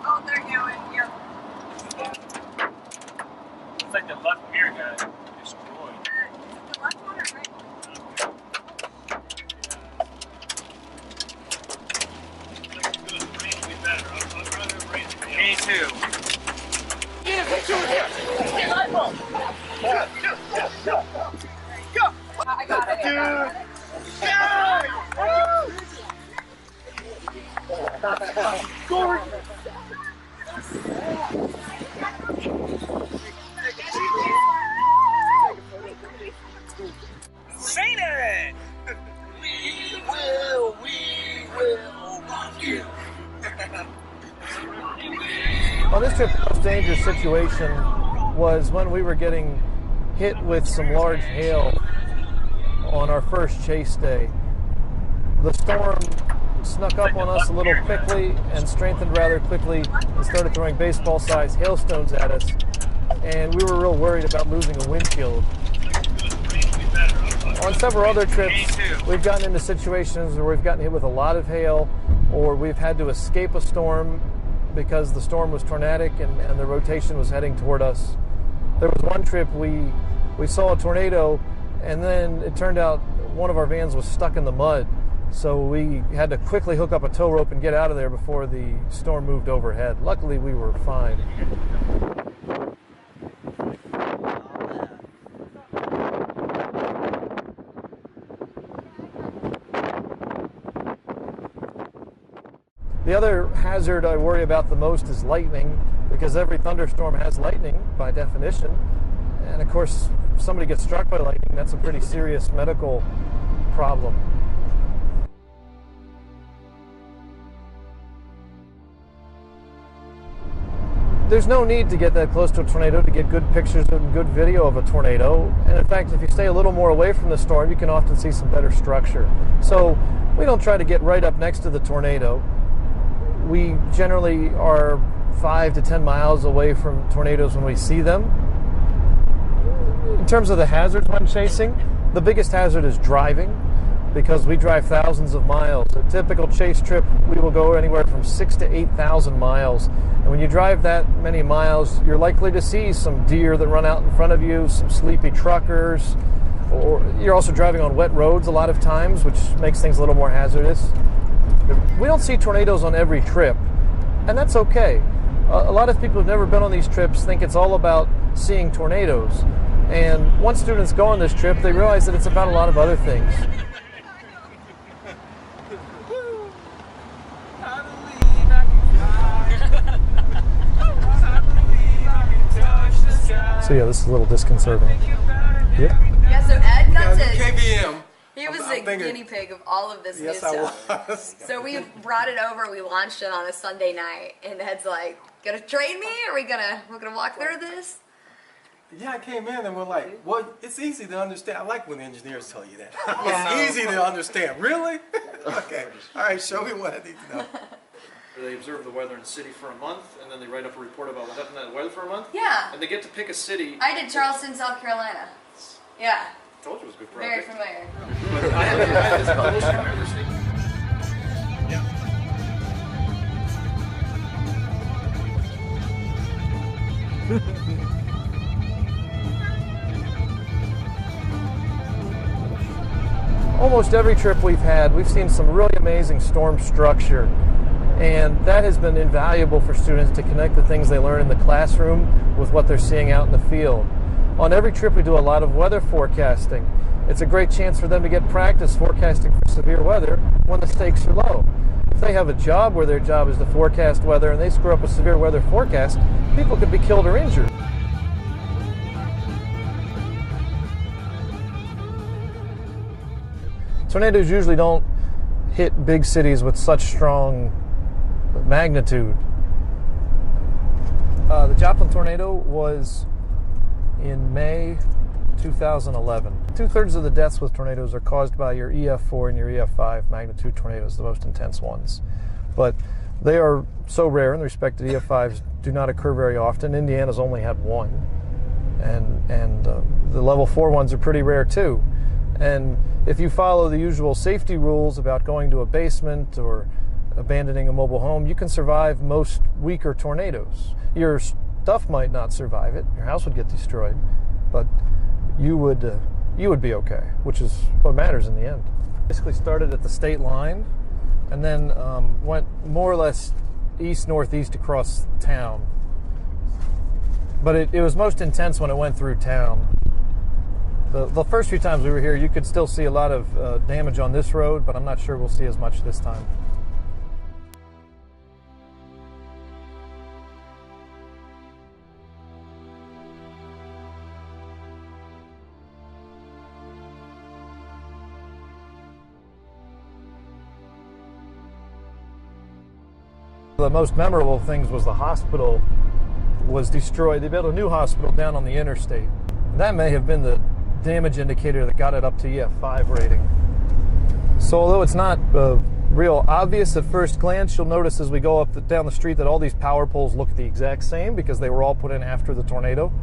Oh, they're going, yep. It's like the left rear got destroyed. The left one or right one? Me too. I got it. Sing it! We will rock you. Well, this trip, the most dangerous situation was when we were getting hit with some large hail on our first chase day. The storm snuck up on us a little quickly and strengthened rather quickly and started throwing baseball-sized hailstones at us. And we were real worried about losing a windshield. On several other trips, we've gotten into situations where we've gotten hit with a lot of hail, or we've had to escape a storm because the storm was tornadic and the rotation was heading toward us. There was one trip we saw a tornado, and then it turned out one of our vans was stuck in the mud. So we had to quickly hook up a tow rope and get out of there before the storm moved overhead. Luckily, we were fine. The other hazard I worry about the most is lightning, because every thunderstorm has lightning by definition. And of course, if somebody gets struck by lightning, that's a pretty serious medical problem. There's no need to get that close to a tornado to get good pictures and good video of a tornado. And in fact, if you stay a little more away from the storm, you can often see some better structure. So we don't try to get right up next to the tornado. We generally are 5 to 10 miles away from tornadoes when we see them. In terms of the hazards when chasing, the biggest hazard is driving, because we drive thousands of miles. A typical chase trip, we will go anywhere from 6,000 to 8,000 miles. And when you drive that many miles, you're likely to see some deer that run out in front of you, some sleepy truckers, or you're also driving on wet roads a lot of times, which makes things a little more hazardous. We don't see tornadoes on every trip, and that's okay. A lot of people who've never been on these trips think it's all about seeing tornadoes. And once students go on this trip, they realize that it's about a lot of other things. So yeah, this is a little disconcerting. Yep. Yeah, so Ed got to... KBM. He was the guinea pig of all of this new stuff. I was. So we brought it over, we launched it on a Sunday night, and Ed's like, gonna train me? We're gonna walk through this? Yeah, I came in and we're like, well, it's easy to understand. I like when the engineers tell you that. Yeah. It's easy to understand. Really? Okay. All right, show me what I need to know. They observe the weather in the city for a month, and then they write up a report about what happened in the weather for a month. Yeah. And they get to pick a city. I did Charleston, South Carolina. Yeah. I told you it was a good Very project. familiar. But I had this bullshit university. Almost every trip we've had, we've seen some really amazing storm structure, and that has been invaluable for students to connect the things they learn in the classroom with what they're seeing out in the field. On every trip we do a lot of weather forecasting. It's a great chance for them to get practice forecasting for severe weather when the stakes are low. If they have a job where their job is to forecast weather and they screw up a severe weather forecast, people could be killed or injured. Tornadoes usually don't hit big cities with such strong magnitude. The Joplin tornado was in May 2011. 2/3 of the deaths with tornadoes are caused by your EF4 and your EF5 magnitude tornadoes, the most intense ones. But they are so rare in respect to EF5s do not occur very often. Indiana's only had one. And the level 4 ones are pretty rare too. And if you follow the usual safety rules about going to a basement or abandoning a mobile home, you can survive most weaker tornadoes. Your stuff might not survive it. Your house would get destroyed, but you would be okay, which is what matters in the end. Basically started at the state line and then went more or less east-northeast across town. But it was most intense when it went through town. The first few times we were here, you could still see a lot of damage on this road, but I'm not sure we'll see as much this time. The most memorable things was the hospital was destroyed. They built a new hospital down on the interstate. That may have been the damage indicator that got it up to EF5 rating. So although it's not real obvious at first glance, you'll notice as we go down the street that all these power poles look the exact same because they were all put in after the tornado,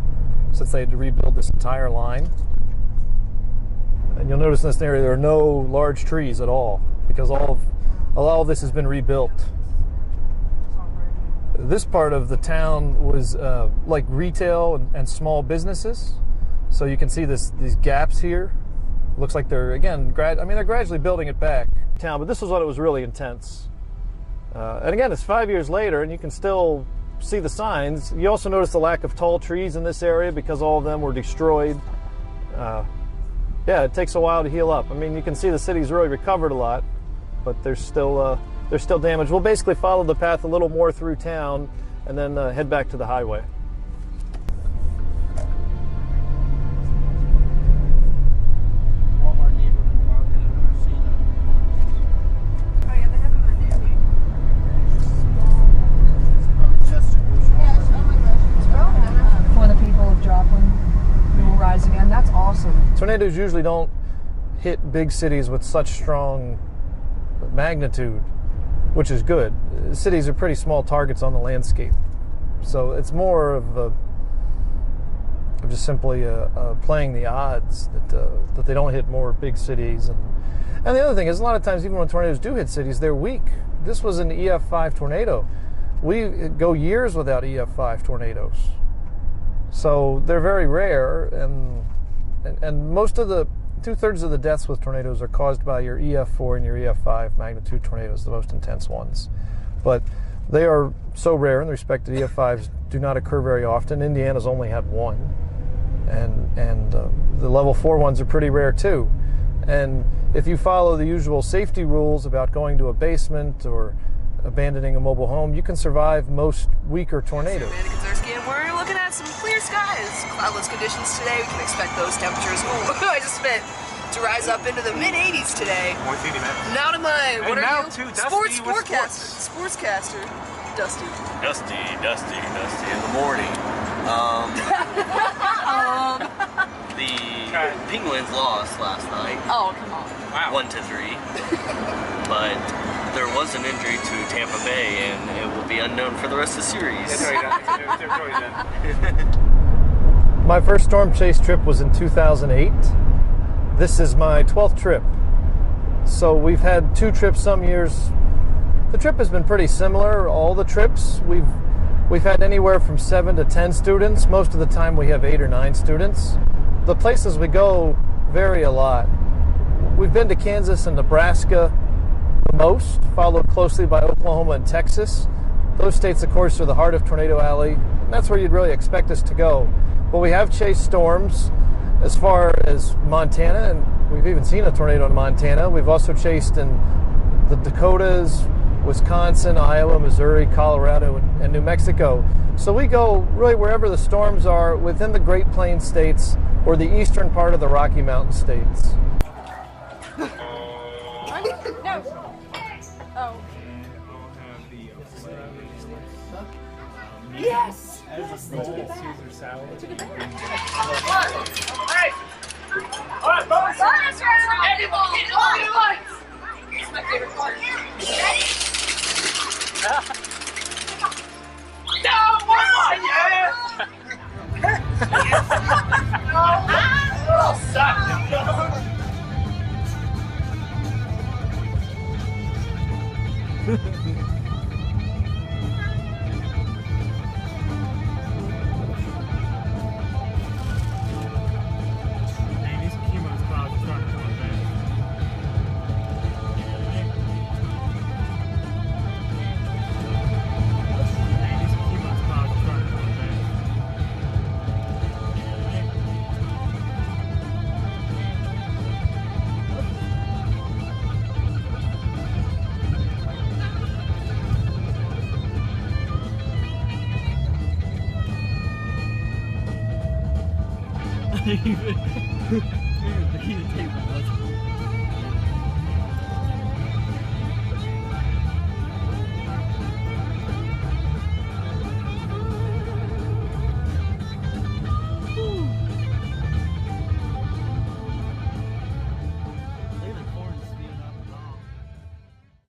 since they had to rebuild this entire line. And you'll notice in this area there are no large trees at all because all of this has been rebuilt. This part of the town was like retail and small businesses. So you can see these gaps here. Looks like they're, again, they're gradually building it back town, but this was when it was really intense. And again, it's 5 years later and you can still see the signs. You also notice the lack of tall trees in this area because all of them were destroyed. Yeah, it takes a while to heal up. I mean, you can see the city's really recovered a lot, but there's still damage. We'll basically follow the path a little more through town and then head back to the highway. For the people of Joplin, we will rise again. That's awesome. Tornadoes usually don't hit big cities with such strong magnitude, which is good. Cities are pretty small targets on the landscape. So it's more of just simply playing the odds that they don't hit more big cities. And the other thing is, a lot of times, even when tornadoes do hit cities, they're weak. This was an EF5 tornado. We go years without EF5 tornadoes. So they're very rare, and most of the 2/3 of the deaths with tornadoes are caused by your EF4 and your EF5 magnitude tornadoes, the most intense ones. But they are so rare in respect to EF5s do not occur very often. Indiana's only had one. And the level 4 ones are pretty rare too. And if you follow the usual safety rules about going to a basement or abandoning a mobile home, you can survive most weaker tornadoes. We're looking at some clear skies. Cloudless conditions today. We can expect those temperatures. Ooh, I just meant to rise up into the mid-80s today. Now to my, what are you? Sportscaster. Dusty. Dusty in the morning. The Penguins lost last night. Oh, come on. Wow. 1-3. But there was an injury to Tampa Bay, and it will be unknown for the rest of the series. My first storm chase trip was in 2008. This is my 12th trip. So we've had 2 trips some years. The trip has been pretty similar. All the trips, we've had anywhere from 7 to 10 students. Most of the time we have 8 or 9 students. The places we go vary a lot. We've been to Kansas and Nebraska the most, followed closely by Oklahoma and Texas. Those states, of course, are the heart of Tornado Alley, and that's where you'd really expect us to go. But we have chased storms as far as Montana, and we've even seen a tornado in Montana. We've also chased in the Dakotas, Wisconsin, Iowa, Missouri, Colorado, and New Mexico. So we go really wherever the storms are within the Great Plains states or the eastern part of the Rocky Mountain states. No. Oh. Yes. Yes, they took it back. They took it back. Hey! All right, bonus round! Everybody, hit all your lights! It's my favorite part. Ready? No, one! Yeah! Oh, suck! The key to tape that.